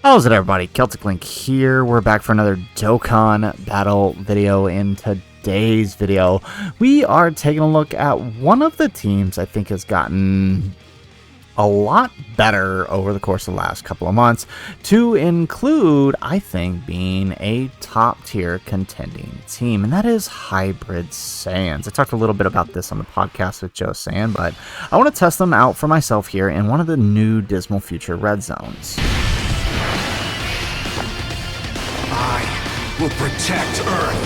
How's it, everybody? Celtic Link here. We're back for another Dokkan battle video. In today's video, we are taking a look at one of the teams I think has gotten a lot better over the course of the last couple of months, to include, I think, being a top-tier contending team, and that is Hybrid Saiyans. I talked a little bit about this on the podcast with Joe San, but I want to test them out for myself here in one of the new Dismal Future Red Zones. I will protect Earth.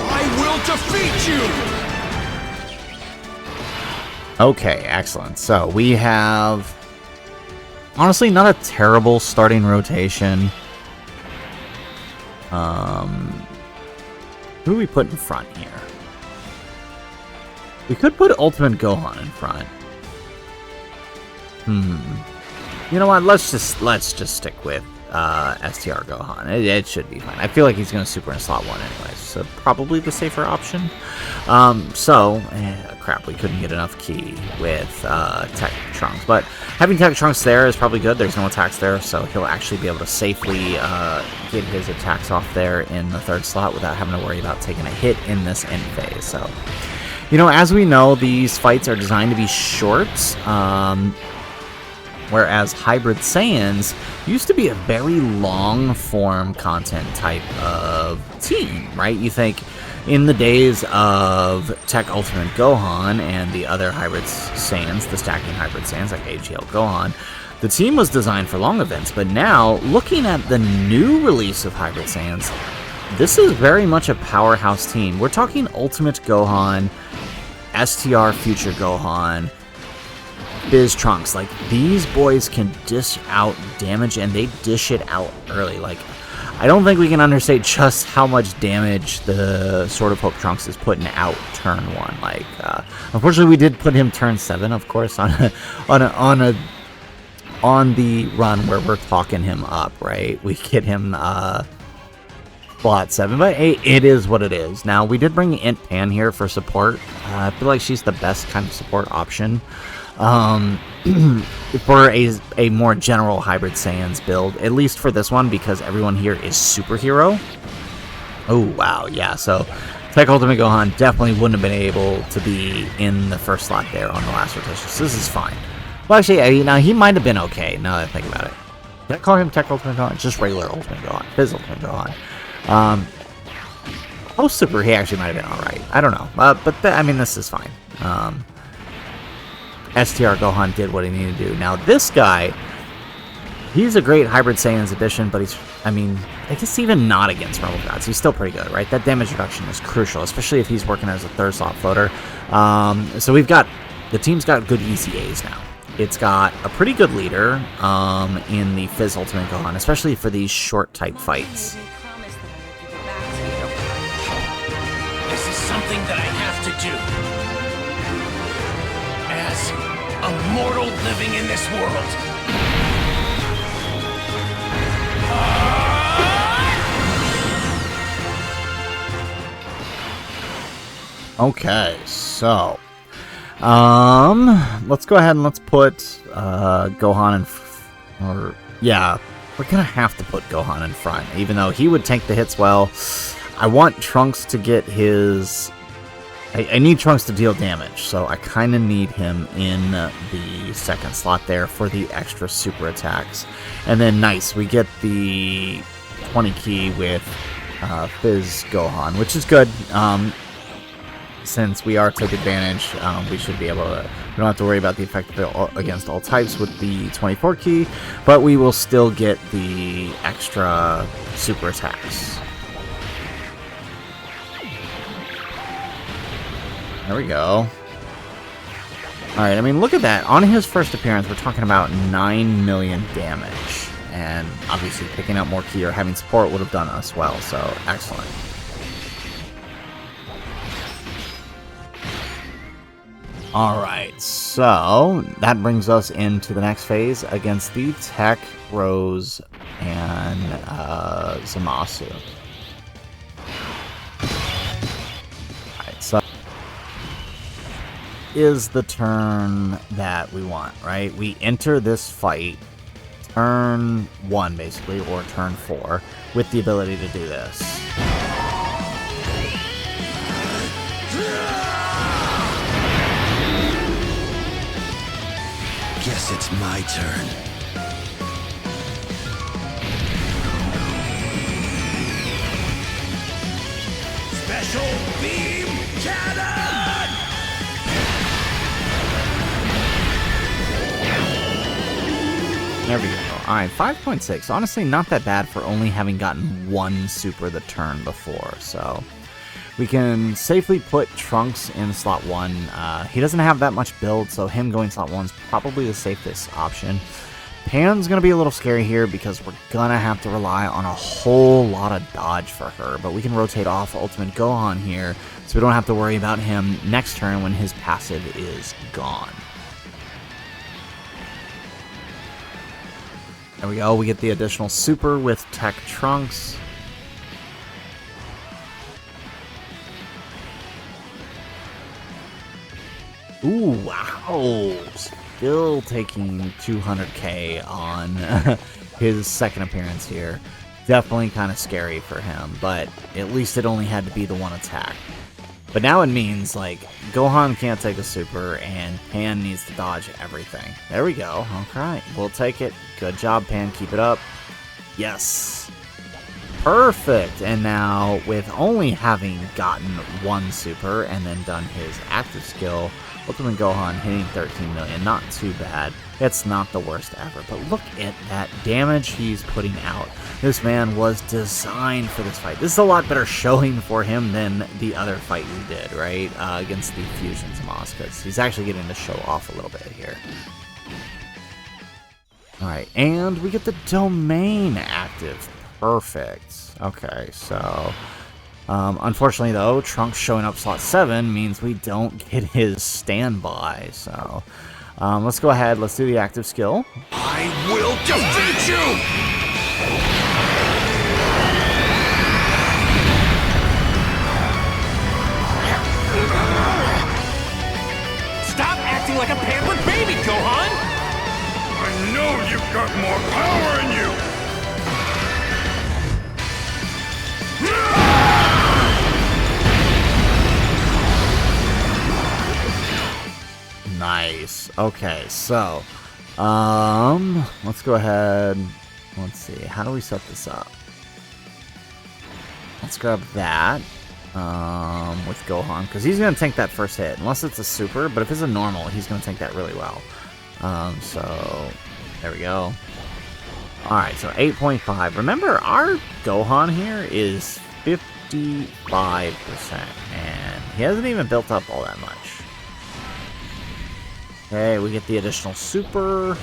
I will defeat you. Okay, excellent. So we have, honestly, not a terrible starting rotation. Who do we put in front here? We could put Ultimate Gohan in front. You know what? Let's just stick with STR Gohan. It should be fine. I feel like he's going to super in slot 1 anyway, so probably the safer option. Crap, we couldn't get enough ki with Tech Trunks, but having Tech Trunks there is probably good. There's no attacks there, so he'll actually be able to safely get his attacks off there in the 3rd slot without having to worry about taking a hit in this end phase. So, you know, as we know, these fights are designed to be short, whereas Hybrid Saiyans used to be a very long-form content type of team, right? You think in the days of Tech Ultimate Gohan and the other Hybrid Saiyans, the stacking Hybrid Saiyans like AGL Gohan, the team was designed for long events, but now, looking at the new release of Hybrid Saiyans, this is very much a powerhouse team. We're talking Ultimate Gohan, STR Future Gohan, Biz Trunks. Like, these boys can dish out damage, and they dish it out early. Like, I don't think we can understate just how much damage the Sword of Hope Trunks is putting out turn 1. Like, unfortunately, we did put him turn 7, of course, on the run where we're talking him up, right? We get him slot 7, but hey, it is what it is. Now, we did bring Int Pan here for support. I feel like she's the best kind of support option for a more general Hybrid Saiyans build, at least for this one, because everyone here is superhero. Oh, wow, yeah, so Tech Ultimate Gohan definitely wouldn't have been able to be in the 1st slot there on the last rotation, so this is fine. Well, actually, now he might have been okay, now that I think about it. Did I call him Tech Ultimate Gohan? Just regular Ultimate Gohan, Fizz Ultimate Gohan. Post Super, he actually might have been alright. I don't know, I mean, this is fine. STR Gohan did what he needed to do. Now, this guy, he's a great Hybrid Saiyans addition, but he's, I mean, I guess even not against Rebel Gods, he's still pretty good, right? That damage reduction is crucial, especially if he's working as a 3rd slot floater. So the team's got good ECAs now. It's got a pretty good leader in the Fizz Ultimate Gohan, especially for these short type fights. This is something that I have to do. As a mortal living in this world. Okay, so let's go ahead and let's put Gohan in, we're gonna have to put Gohan in front, even though he would tank the hits well. I want Trunks to get his, I need Trunks to deal damage, so I kind of need him in the 2nd slot there for the extra super attacks. And then, nice, we get the 20 ki with Fizz Gohan, which is good. Since we are took advantage, we should be able to, we don't have to worry about the effect against all types with the 24 ki, but we will still get the extra super attacks. There we go. Alright, I mean, look at that. On his 1st appearance, we're talking about 9 million damage. And obviously, picking up more ki or having support would have done us well, so excellent. Alright, so that brings us into the next phase against the Tech, Rose, and Zamasu. is the turn that we want, right? We enter this fight turn 1, basically, or turn 4, with the ability to do this. Guess it's my turn. Special beam cannon! There we go. Alright, 5.6. Honestly, not that bad for only having gotten one super the turn before, so we can safely put Trunks in slot 1. He doesn't have that much build, so him going slot 1 is probably the safest option. Pan's going to be a little scary here because we're going to have to rely on a whole lot of dodge for her, but we can rotate off Ultimate Gohan here, so we don't have to worry about him next turn when his passive is gone. There we go, we get the additional super with Tech Trunks. Ooh, wow. Still taking 200k on his second appearance here. Definitely kind of scary for him, but at least it only had to be the one attack. But now it means, like, Gohan can't take a super, and Pan needs to dodge everything. There we go. Okay, we'll take it. Good job, Pan. Keep it up. Yes. Perfect. And now, with only having gotten one super and then done his active skill, Ultimate Gohan hitting 13 million. Not too bad. It's not the worst ever. But look at that damage he's putting out. This man was designed for this fight. This is a lot better showing for him than the other fight we did, right? Against the Fusion Zamasu, because he's actually getting to show off a little bit here. Alright, and we get the domain active. Perfect. Okay, so unfortunately, though, Trunks showing up slot 7 means we don't get his standby. So let's go ahead. Let's do the active skill. I will defeat you! Stop acting like a pampered baby, Gohan! I know you've got more power in you! Nice. Okay, so let's go ahead. Let's see. How do we set this up? Let's grab that with Gohan, because he's going to tank that first hit, unless it's a super, but if it's a normal, he's going to tank that really well. So there we go. Alright, so 8.5. Remember, our Gohan here is 55%, and he hasn't even built up all that much. Okay, we get the additional super.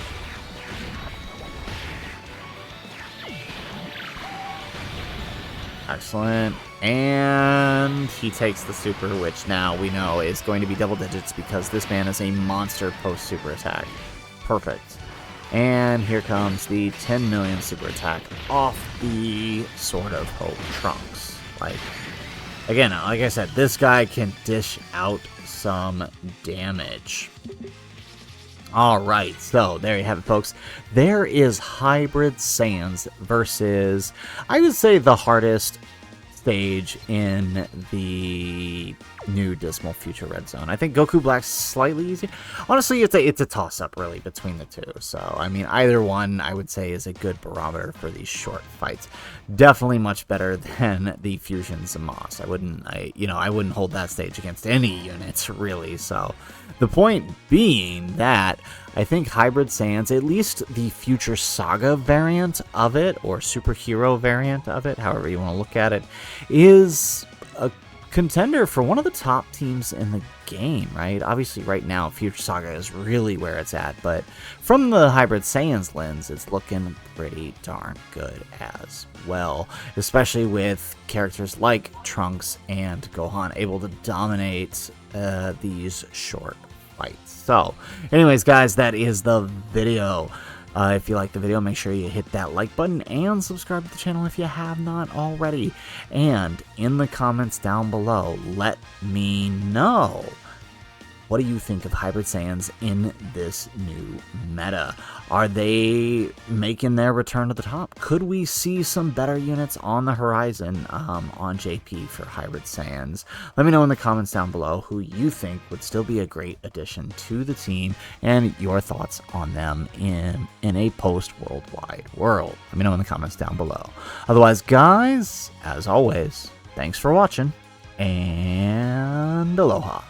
Excellent. And he takes the super, which now we know is going to be double digits because this man is a monster post-super attack. Perfect. And here comes the 10 million super attack off the Sword of Hope Trunks. Like, again, like I said, this guy can dish out some damage. Alright, so there you have it, folks. There is Hybrid Saiyans versus, I would say, the hardest stage in the new Dismal Future Red Zone. I think Goku Black's slightly easier. Honestly, it's a toss-up, really, between the two. So, I mean, either one, I would say, is a good barometer for these short fights. Definitely much better than the Fusion Zamasu. I wouldn't hold that stage against any units, really. So, the point being that I think Hybrid Saiyans, at least the Future Saga variant of it, or superhero variant of it, however you want to look at it, is a contender for one of the top teams in the game, right? Obviously, right now, Future Saga is really where it's at, but from the Hybrid Saiyans lens, it's looking pretty darn good as well, especially with characters like Trunks and Gohan able to dominate these short fights. So, anyways, guys, that is the video. If you like the video, make sure you hit that like button and subscribe to the channel if you have not already. And in the comments down below, let me know What do you think of Hybrid Saiyans in this new meta? Are they making their return to the top? Could we see some better units on the horizon on JP for Hybrid Saiyans? Let me know in the comments down below who you think would still be a great addition to the team and your thoughts on them in a post-worldwide world. Let me know in the comments down below. Otherwise, guys, as always, thanks for watching, and aloha.